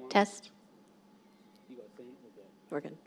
Test. We're good.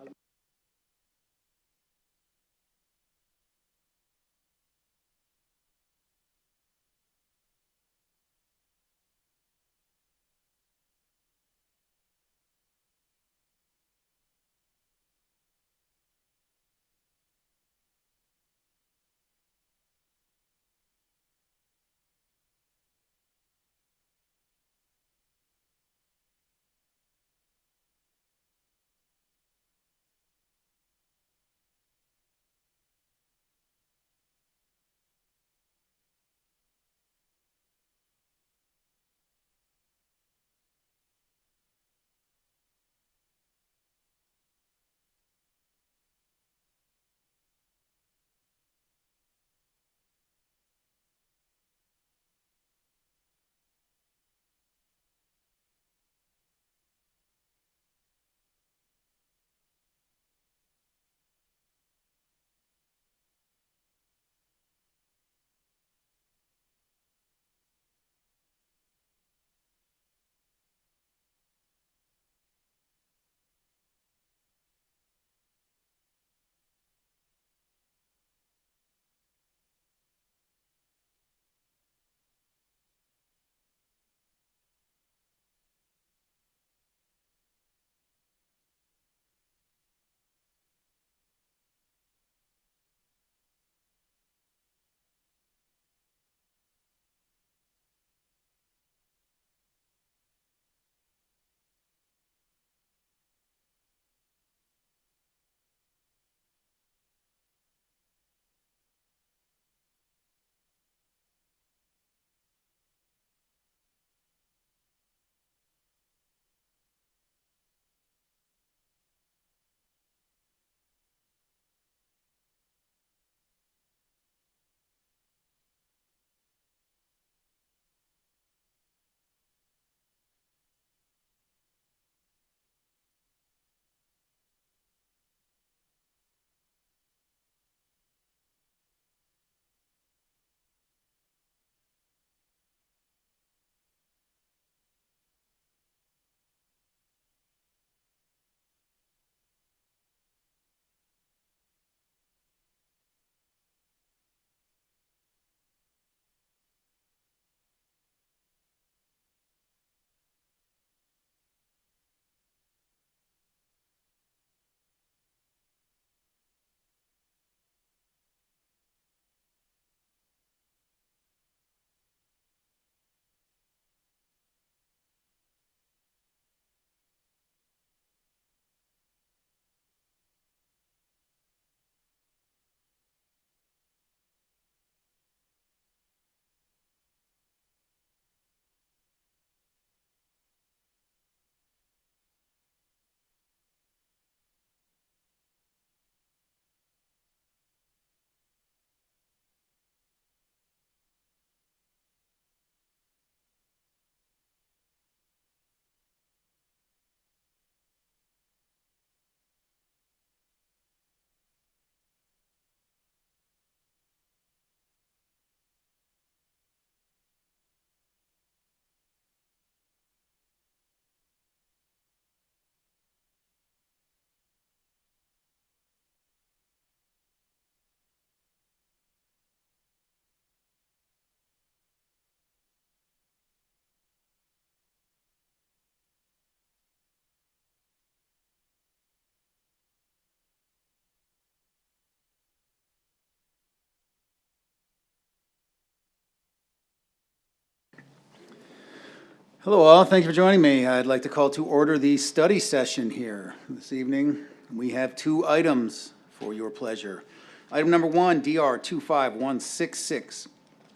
Hello all, thank you for joining me. I'd like to call to order the study session here this evening. We have two items for your pleasure. Item number one, DR 25166,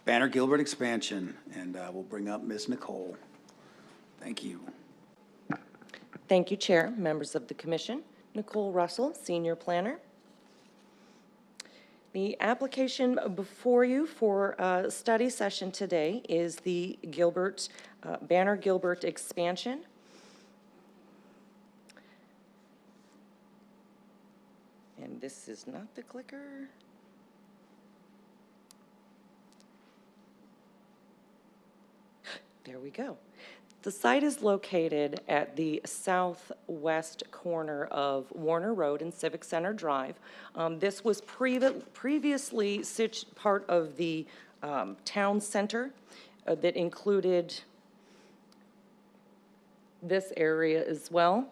Banner Gilbert expansion, and we'll bring up Ms. Nicole. Thank you. Thank you, Chair, members of the Commission. Nicole Russell, Senior Planner. The application before you for a study session today is the Banner Gilbert expansion. And this is not the clicker. There we go. The site is located at the southwest corner of Warner Road and Civic Center Drive. This was previously part of the town center that included this area as well.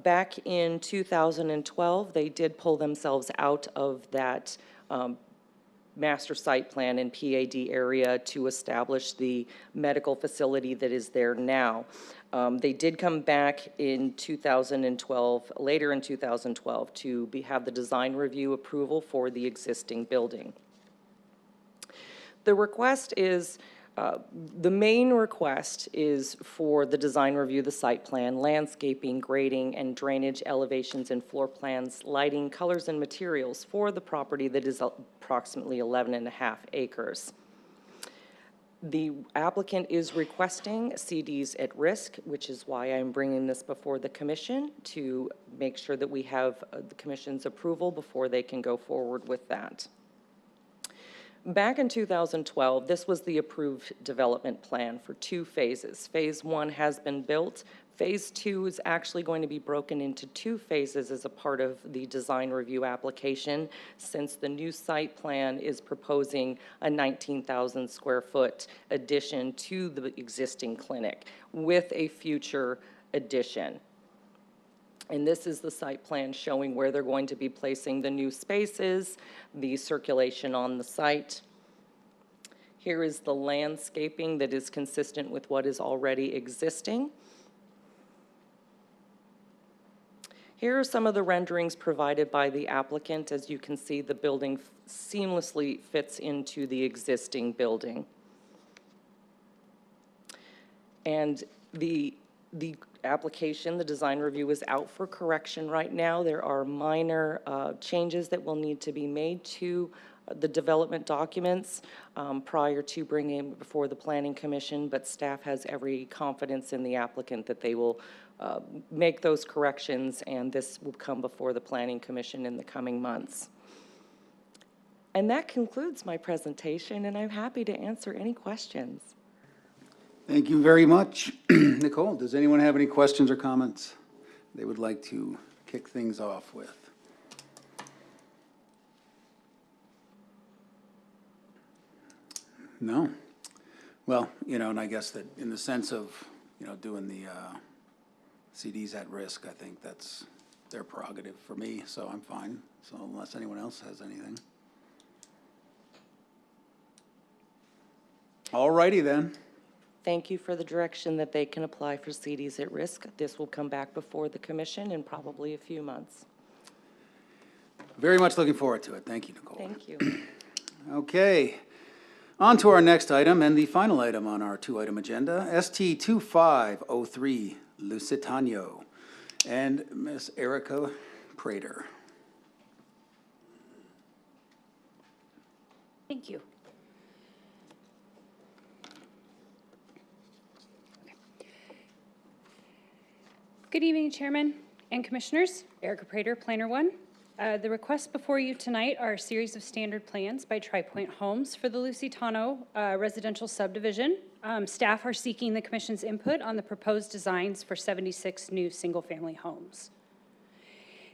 Back in 2012, they did pull themselves out of that master site plan and PAD area to establish the medical facility that is there now. They did come back in 2012, later in 2012, to have the design review approval for the existing building. The request is, the main request is for the design review, the site plan, landscaping, grading, and drainage elevations and floor plans, lighting, colors, and materials for the property that is approximately 11.5 acres. The applicant is requesting CDs at risk, which is why I'm bringing this before the commission to make sure that we have the commission's approval before they can go forward with that. Back in 2012, this was the approved development plan for 2 phases. Phase 1 has been built. Phase 2 is actually going to be broken into 2 phases as a part of the design review application, since the new site plan is proposing a 19,000 square foot addition to the existing clinic with a future addition. And this is the site plan showing where they're going to be placing the new spaces, the circulation on the site. Here is the landscaping that is consistent with what is already existing. Here are some of the renderings provided by the applicant. As you can see, the building seamlessly fits into the existing building. And the application, the design review, is out for correction right now. There are minor changes that will need to be made to the development documents prior to bringing it before the Planning Commission, but staff has every confidence in the applicant that they will make those corrections, and this will come before the Planning Commission in the coming months. And that concludes my presentation, and I'm happy to answer any questions. Thank you very much. Nicole, does anyone have any questions or comments they would like to kick things off with? No? Well, and I guess that in the sense of, doing the CDs at risk, I think that's their prerogative for me, so I'm fine. So unless anyone else has anything. All righty then. Thank you for the direction that they can apply for CDs at risk. This will come back before the commission in probably a few months. Very much looking forward to it. Thank you, Nicole. Thank you. Okay. On to our next item and the final item on our 2-item agenda, ST 2503 Lusitano and Miss Erica Prater. Thank you. Good evening, Chairman and Commissioners. Erica Prater, Planner 1. The requests before you tonight are a series of standard plans by Tri-Pointe Homes for the Lusitano residential subdivision. Staff are seeking the Commission's input on the proposed designs for 76 new single-family homes.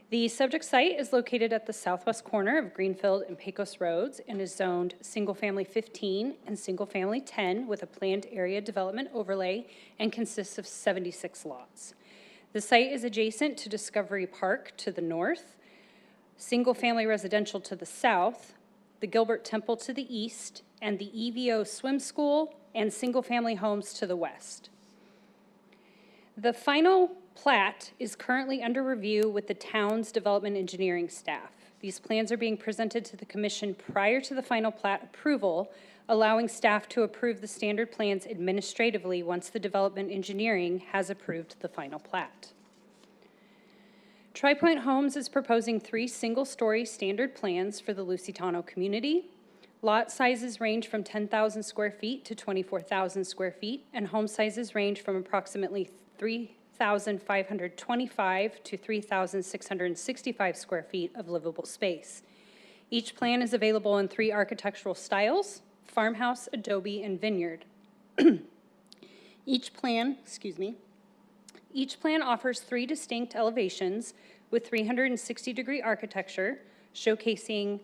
The subject site is located at the southwest corner of Greenfield and Pecos Roads and is zoned single-family 15 and single-family 10 with a planned area development overlay and consists of 76 lots. The site is adjacent to Discovery Park to the north, single-family residential to the south, the Gilbert Temple to the east, and the EVO Swim School and single-family homes to the west. The final plat is currently under review with the town's development engineering staff. These plans are being presented to the commission prior to the final plat approval, allowing staff to approve the standard plans administratively once the development engineering has approved the final plat. Tri-Pointe Homes is proposing 3 single-story standard plans for the Lusitano community. Lot sizes range from 10,000 square feet to 24,000 square feet, and home sizes range from approximately 3,525 to 3,665 square feet of livable space. Each plan is available in 3 architectural styles: farmhouse, adobe, and vineyard. Each plan offers 3 distinct elevations with 360-degree architecture, showcasing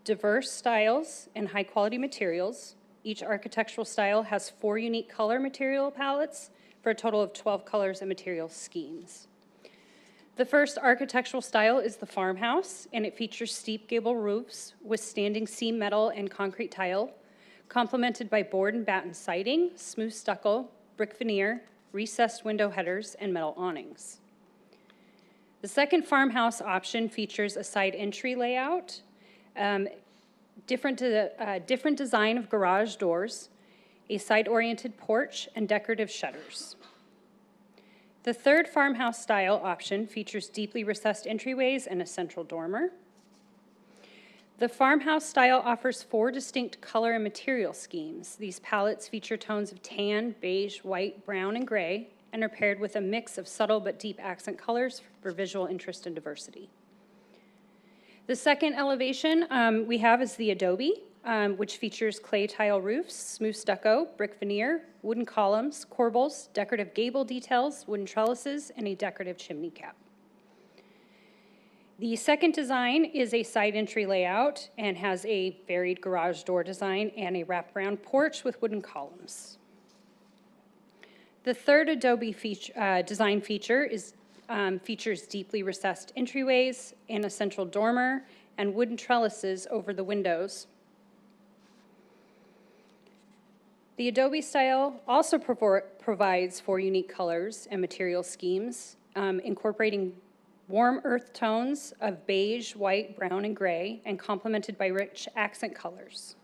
diverse styles and high-quality materials. Each architectural style has 4 unique color material palettes for a total of 12 colors and material schemes. The first architectural style is the farmhouse, and it features steep gable roofs with standing seam metal and concrete tile, complemented by board and batten siding, smooth stucco, brick veneer, recessed window headers, and metal awnings. The second farmhouse option features a side entry layout, different design of garage doors, a side-oriented porch, and decorative shutters. The third farmhouse style option features deeply recessed entryways and a central dormer. The farmhouse style offers 4 distinct color and material schemes. These palettes feature tones of tan, beige, white, brown, and gray, and are paired with a mix of subtle but deep accent colors for visual interest and diversity. The second elevation we have is the adobe, which features clay tile roofs, smooth stucco, brick veneer, wooden columns, corbels, decorative gable details, wooden trellises, and a decorative chimney cap. The second design is a side entry layout and has a varied garage door design and a wraparound porch with wooden columns. The third adobe design feature features deeply recessed entryways and a central dormer and wooden trellises over the windows. The adobe style also provides 4 unique colors and material schemes, incorporating warm earth tones of beige, white, brown, and gray, and complemented by rich accent colors.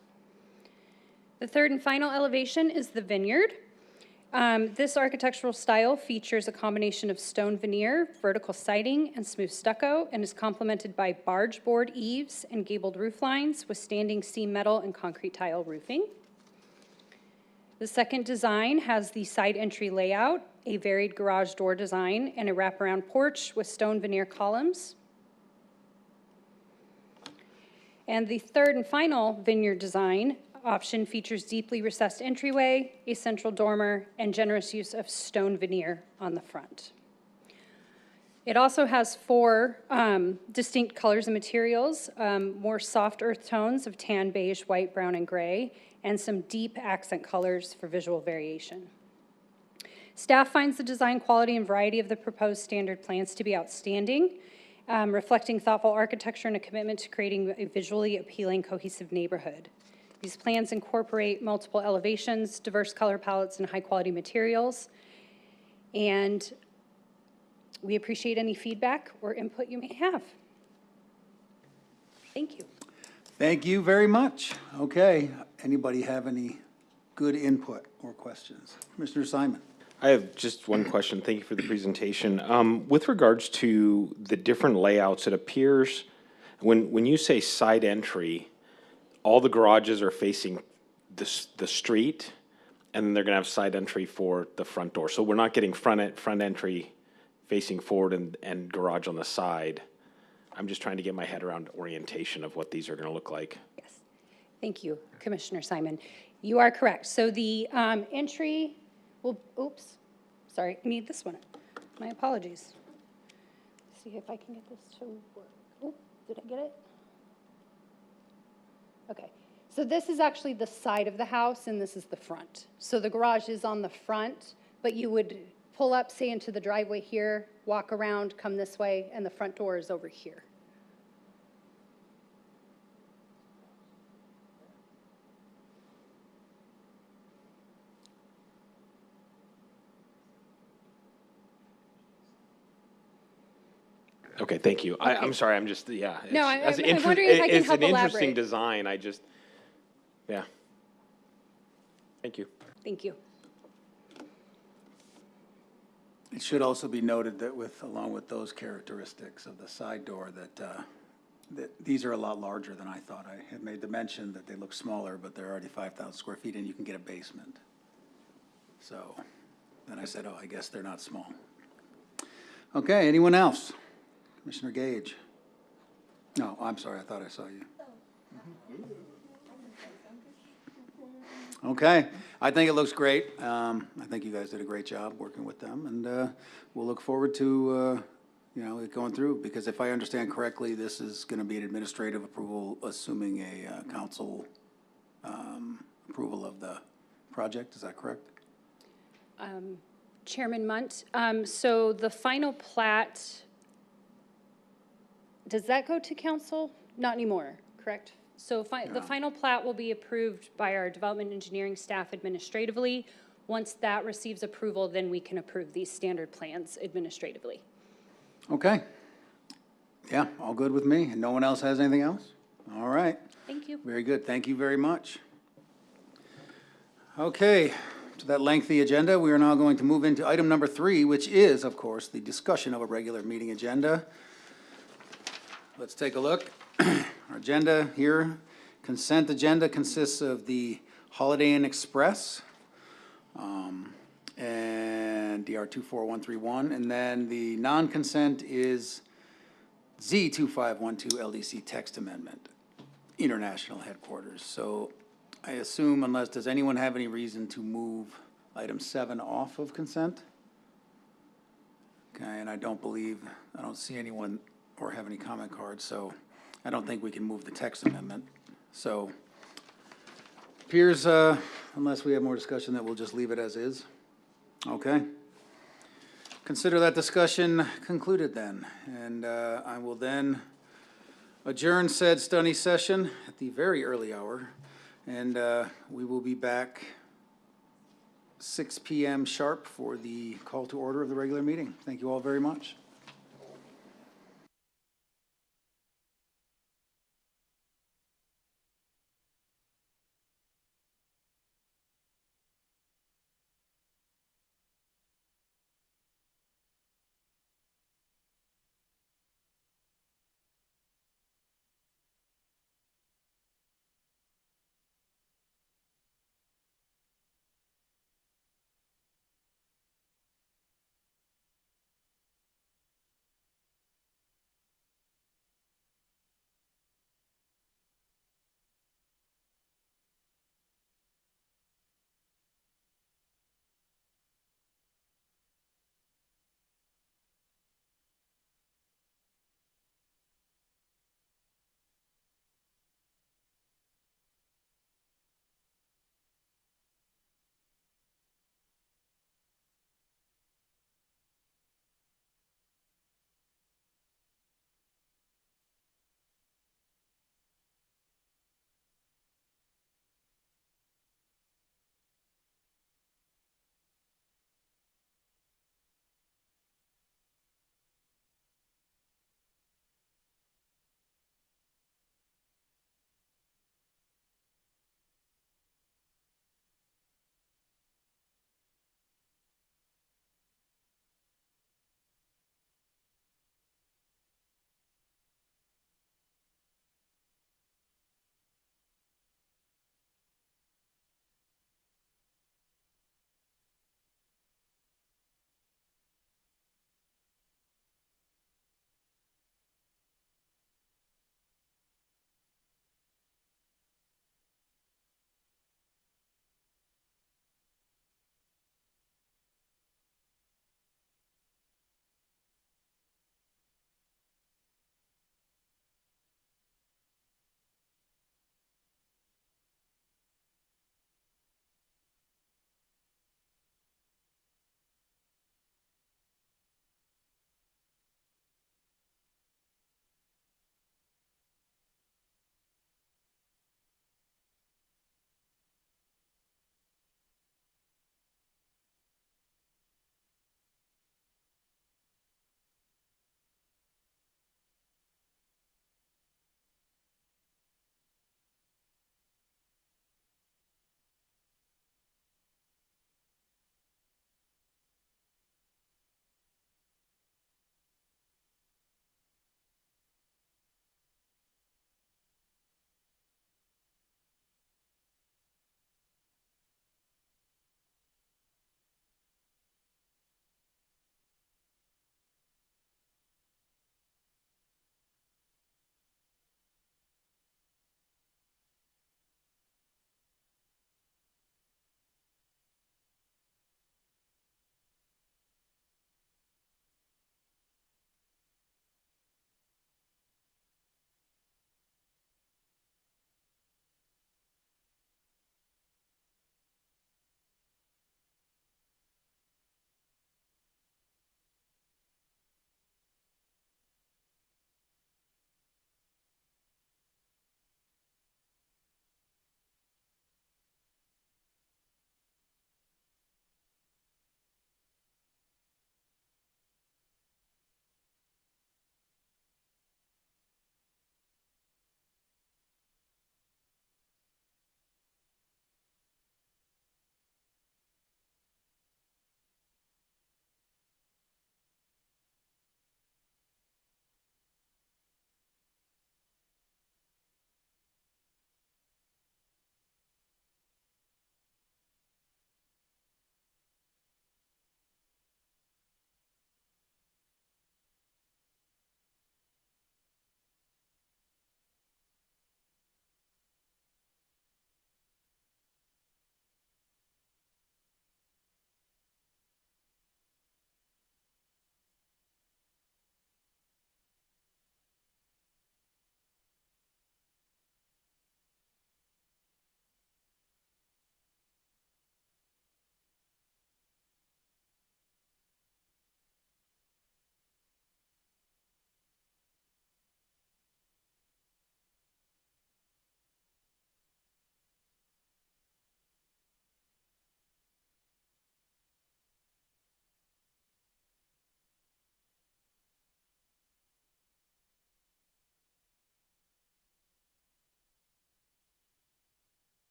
The third and final elevation is the vineyard. This architectural style features a combination of stone veneer, vertical siding, and smooth stucco, and is complemented by barge board eaves and gabled roof lines with standing seam metal and concrete tile roofing. The second design has the side entry layout, a varied garage door design, and a wraparound porch with stone veneer columns. And the third and final vineyard design option features deeply recessed entryway, a central dormer, and generous use of stone veneer on the front. It also has 4 distinct colors and materials, more soft earth tones of tan, beige, white, brown, and gray, and some deep accent colors for visual variation. Staff finds the design quality and variety of the proposed standard plans to be outstanding, reflecting thoughtful architecture and a commitment to creating a visually appealing, cohesive neighborhood. These plans incorporate multiple elevations, diverse color palettes, and high-quality materials. And we appreciate any feedback or input you may have. Thank you. Thank you very much. Okay, anybody have any good input or questions? Commissioner Simon. I have just one question. Thank you for the presentation. With regards to the different layouts, it appears when you say side entry, all the garages are facing the street, and then they're going to have side entry for the front door. So we're not getting front entry facing forward and garage on the side. I'm just trying to get my head around orientation of what these are going to look like. Yes. Thank you, Commissioner Simon. You are correct. So the entry will, oops, sorry, I need this one. My apologies. See if I can get this to work. Oh, did I get it? Okay. So this is actually the side of the house, and this is the front. So the garage is on the front, but you would pull up, say, into the driveway here, walk around, come this way, and the front door is over here. Okay, thank you. Okay. I'm sorry, I'm just, yeah. No, it's- I'm wondering if I can It's help an interesting elaborate. design, I just, yeah. Thank you. Thank you. It should also be noted that along with those characteristics of the side door, that these are a lot larger than I thought. I had made the mention that they look smaller, but they're already 5,000 square feet, and you can get a basement. So then I said, oh, I guess they're not small. Okay, anyone else? Commissioner Gage? No, I'm sorry, I thought I saw you. Okay, I think it looks great. I think you guys did a great job working with them, and we'll look forward to, it going through, because if I understand correctly, this is gonna be an administrative approval, assuming a council approval of the project, is that correct? Chairman Munt, so the final plat, does that go to council? Not anymore, correct? So the final plat will be approved by our development engineering staff administratively. Once that receives approval, then we can approve these standard plans administratively. Okay. Yeah, all good with me, and no one else has anything else? All right. Thank you. Very good, thank you very much. Okay, to that lengthy agenda, we are now going to move into item number 3, which is, of course, the discussion of a regular meeting agenda. Let's take a look. Our agenda here, consent agenda consists of the Holiday Inn Express, and DR 24131, and then the non-consent is Z 2512 LDC text amendment, international headquarters. So I assume, does anyone have any reason to move item 7 off of consent? Okay, and I don't see anyone or have any comment cards, so I don't think we can move the text amendment. So appears, unless we have more discussion, that we'll just leave it as is. Okay. Consider that discussion concluded then, and I will then adjourn said study session at the very early hour, and we will be back 6 p.m. sharp for the call to order of the regular meeting. Thank you all very much.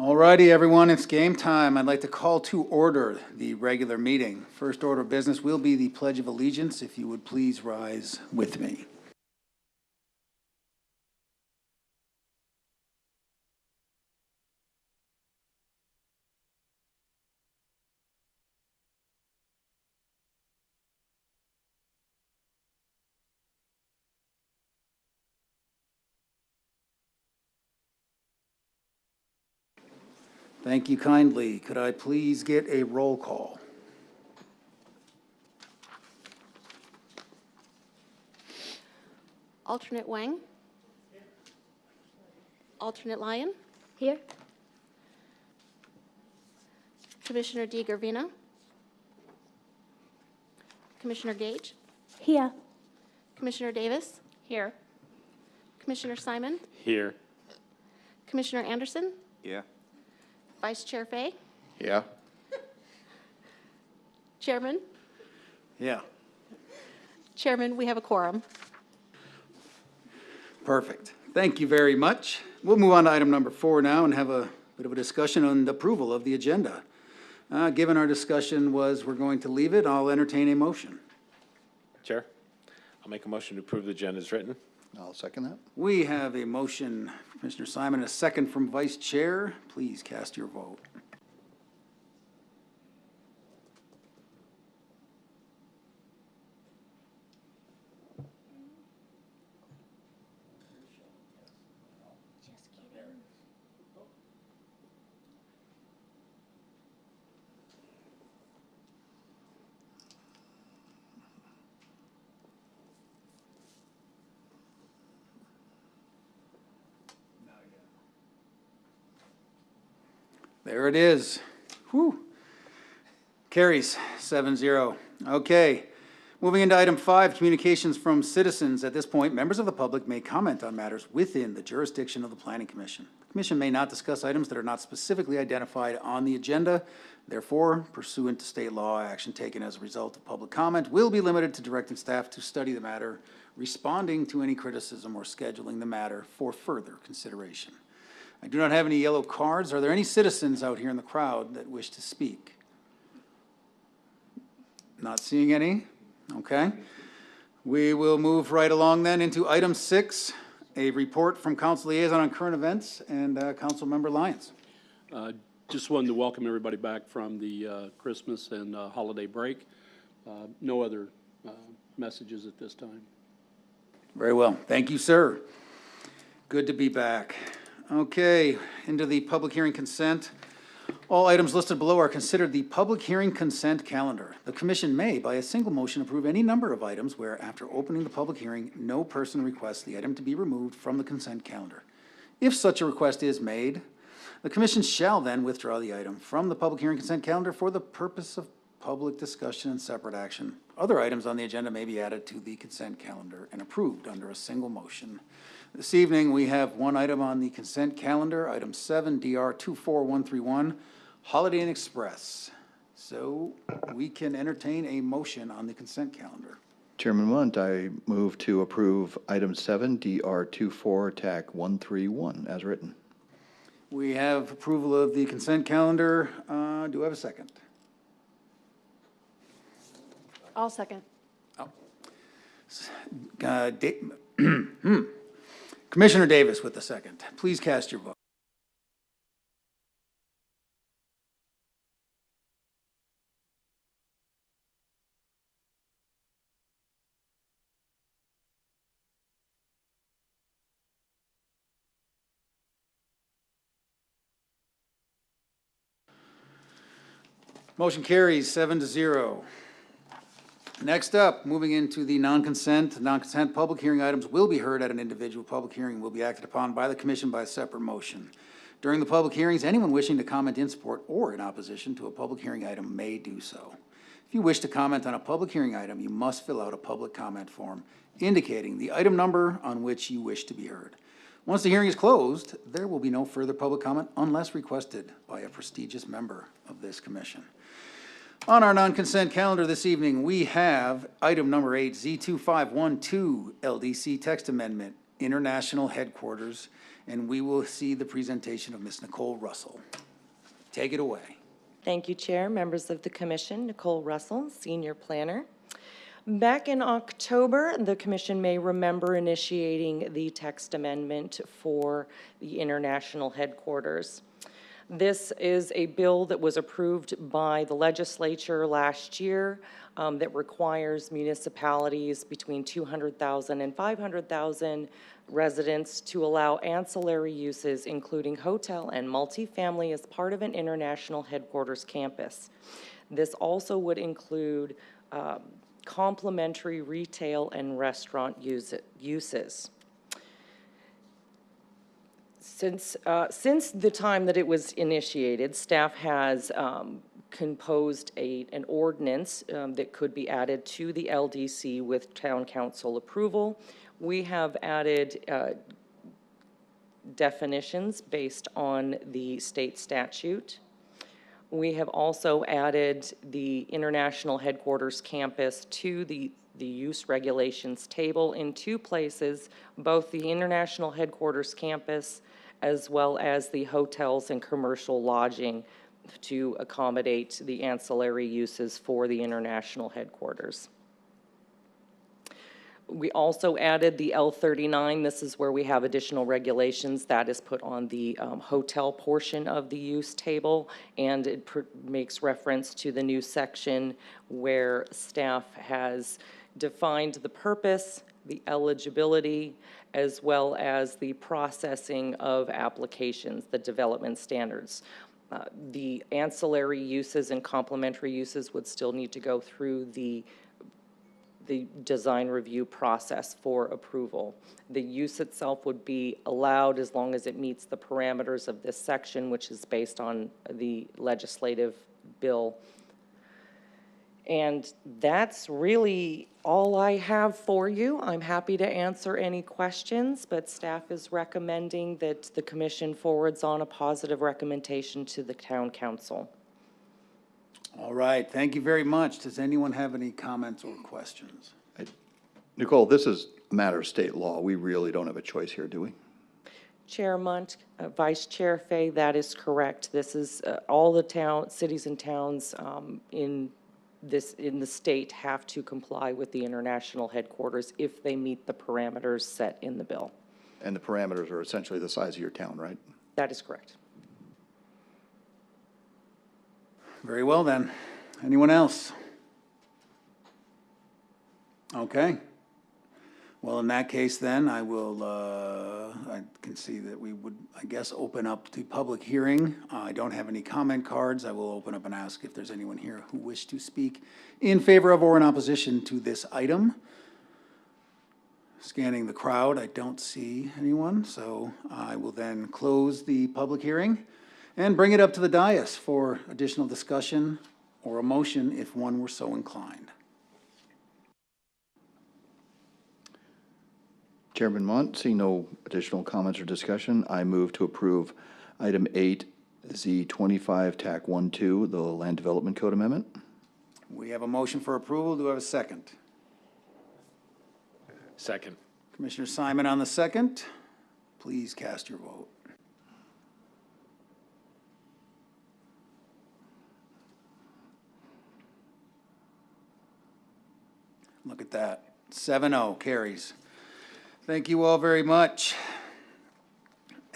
All righty, everyone, it's game time. I'd like to call to order the regular meeting. First order of business will be the Pledge of Allegiance. If you would please rise with me. Thank you kindly. Could I please get a roll call? Alternate Wang. Alternate Lyon. Here. Commissioner DeGarvina. Commissioner Gage. Here. Commissioner Davis. Here. Commissioner Simon. Here. Commissioner Anderson. Yeah. Vice Chair Fay. Yeah. Chairman. Yeah. Chairman, we have a quorum. Perfect. Thank you very much. We'll move on to item number 4 now and have a bit of a discussion on the approval of the agenda. Given our discussion was we're going to leave it, I'll entertain a motion. Chair, I'll make a motion to approve the agenda as written. I'll second that. We have a motion from Commissioner Simon, a second from Vice Chair. Please cast your vote. There it is. Whew. Carries 7-0. Okay. Moving into item 5, communications from citizens. At this point, members of the public may comment on matters within the jurisdiction of the Planning Commission. The Commission may not discuss items that are not specifically identified on the agenda. Therefore, pursuant to state law, action taken as a result of public comment will be limited to directing staff to study the matter, responding to any criticism, or scheduling the matter for further consideration. I do not have any yellow cards. Are there any citizens out here in the crowd that wish to speak? Not seeing any. Okay. We will move right along then into item 6, a report from Council Liaison on current events, and Councilmember Lyons. Just wanted to welcome everybody back from the Christmas and holiday break. No other messages at this time. Very well. Thank you, sir. Good to be back. Okay, into the public hearing consent. All items listed below are considered the public hearing consent calendar. The commission may, by a single motion, approve any number of items where, after opening the public hearing, no person requests the item to be removed from the consent calendar. If such a request is made, the commission shall then withdraw the item from the public hearing consent calendar for the purpose of public discussion and separate action. Other items on the agenda may be added to the consent calendar and approved under a single motion. This evening, we have one item on the consent calendar, item 7, DR 24131, Holiday Inn Express. So we can entertain a motion on the consent calendar. Chairman Lunt, I move to approve item 7, DR 24 TAC 131 as written. We have approval of the consent calendar. Do I have a second? I'll second. Commissioner Davis with the second. Please cast your vote. Motion carries 7-0. Next up, moving into the non-consent public hearing items will be heard at an individual public hearing and will be acted upon by the commission by a separate motion. During the public hearings, anyone wishing to comment in support or in opposition to a public hearing item may do so. If you wish to comment on a public hearing item, you must fill out a public comment form indicating the item number on which you wish to be heard. Once the hearing is closed, there will be no further public comment unless requested by a prestigious member of this commission. On our non-consent calendar this evening, we have item number 8, Z2512, LDC text amendment, International Headquarters, and we will see the presentation of Ms. Nicole Russell. Take it away. Thank you, Chair, members of the commission. Nicole Russell, Senior Planner. Back in October, the commission may remember initiating the text amendment for the international headquarters. This is a bill that was approved by the legislature last year that requires municipalities between 200,000 and 500,000 residents to allow ancillary uses, including hotel and multifamily, as part of an international headquarters campus. This also would include complementary retail and restaurant uses. Since the time that it was initiated, staff has composed an ordinance that could be added to the LDC with town council approval. We have added definitions based on the state statute. We have also added the international headquarters campus to the use regulations table in two places, both the international headquarters campus as well as the hotels and commercial lodging to accommodate the ancillary uses for the international headquarters. We also added the L39. This is where we have additional regulations that is put on the hotel portion of the use table, and it makes reference to the new section where staff has defined the purpose, the eligibility, as well as the processing of applications, the development standards. The ancillary uses and complementary uses would still need to go through the design review process for approval. The use itself would be allowed as long as it meets the parameters of this section, which is based on the legislative bill. And that's really all I have for you. I'm happy to answer any questions, but staff is recommending that the commission forwards on a positive recommendation to the town council. All right, thank you very much. Does anyone have any comments or questions? Nicole, this is a matter of state law. We really don't have a choice here, do we? Chair Munt, Vice Chair Fay, that is correct. This is all the cities and towns in the state have to comply with the international headquarters if they meet the parameters set in the bill. And the parameters are essentially the size of your town, right? That is correct. Very well then. Anyone else? Okay. Well, in that case then, I will, I can see that we would, I guess, open up the public hearing. I don't have any comment cards. I will open up and ask if there's anyone here who wish to speak in favor of or in opposition to this item. Scanning the crowd, I don't see anyone, so I will then close the public hearing and bring it up to the dais for additional discussion or a motion if one were so inclined. Chairman Mont, seeing no additional comments or discussion, I move to approve item 8Z25 TAC 1-2, the Land Development Code Amendment. We have a motion for approval. Do I have a second? Second. Commissioner Simon on the second. Please cast your vote. Look at that. 7-0 carries. Thank you all very much.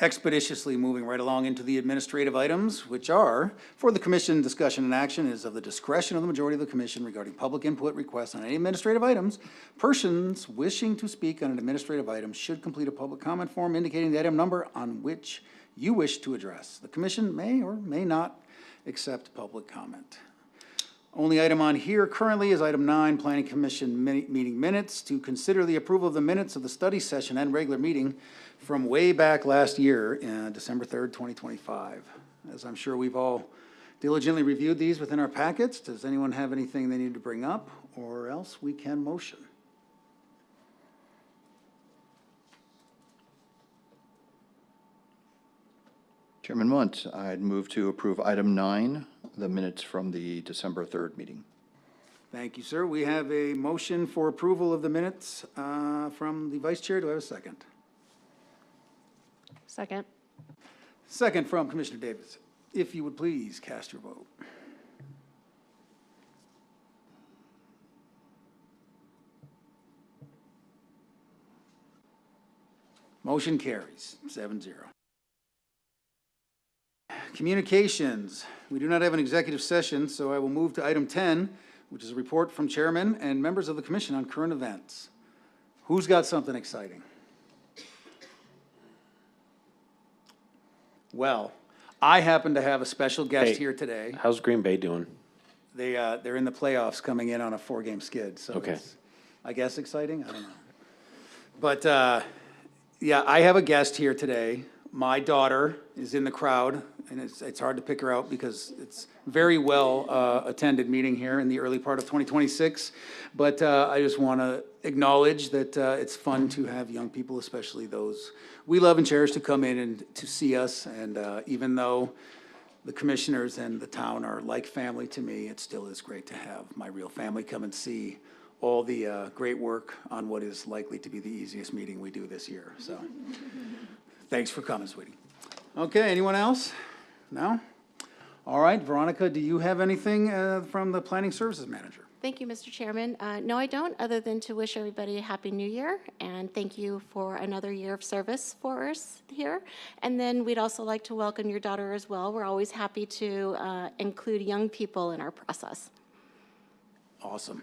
Expeditiously moving right along into the administrative items, which are, for the commission discussion and action, is of the discretion of the majority of the commission regarding public input requests on any administrative items. Persons wishing to speak on an administrative item should complete a public comment form indicating the item number on which you wish to address. The commission may or may not accept public comment. Only item on here currently is item 9, Planning Commission meeting minutes, to consider the approval of the minutes of the study session and regular meeting from way back last year, December 3rd, 2025. As I'm sure we've all diligently reviewed these within our packets, does anyone have anything they need to bring up, or else we can motion? Chairman Munt, I'd move to approve item 9, the minutes from the December 3rd meeting. Thank you, sir. We have a motion for approval of the minutes from the vice chair. Do I have a second? Second. Second from Commissioner Davis. If you would please cast your vote. Motion carries 7-0. Communications. We do not have an executive session, so I will move to item 10, which is a report from chairman and members of the commission on current events. Who's got something exciting? Well, I happen to have a special guest Hey. here today. How's Green Bay doing? They're in the playoffs coming in on a 4-game skid, so Okay. it's, I guess, exciting? I don't know. But, yeah, I have a guest here today. My daughter is in the crowd, and it's hard to pick her out because it's very well attended meeting here in the early part of 2026. But I just want to acknowledge that it's fun to have young people, especially those we love and cherish, to come in and to see us. And even though the commissioners and the town are like family to me, it still is great to have my real family come and see all the great work on what is likely to be the easiest meeting we do this year. So thanks for coming, sweetie. Okay, anyone else? No? All right, Veronica, do you have anything from the Planning Services Manager? Thank you, Mr. Chairman. No, I don't, other than to wish everybody a Happy New Year, and thank you for another year of service for us here. And then we'd also like to welcome your daughter as well. We're always happy to include young people in our process. Awesome.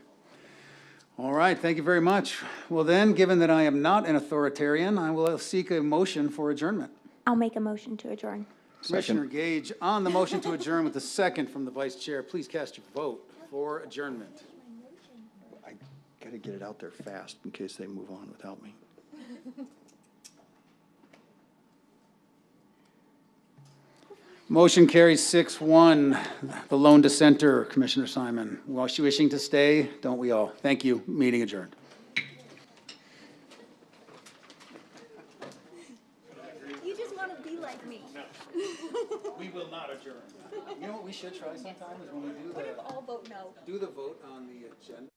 All right, thank you very much. Well then, given that I am not an authoritarian, I will seek a motion for adjournment. I'll make a motion to adjourn. Commissioner Gage, on the motion to adjourn with the second from the Vice Chair, please cast your vote for adjournment. I got to get it out there fast in case they move on without me. Motion carries 6-1. The lone dissenter, Commissioner Simon. Wishing to stay, don't we all? Thank you. Meeting adjourned. You just want to be like me. We will not adjourn. You know what we should try sometime is when we do All vote no. the vote on the agenda.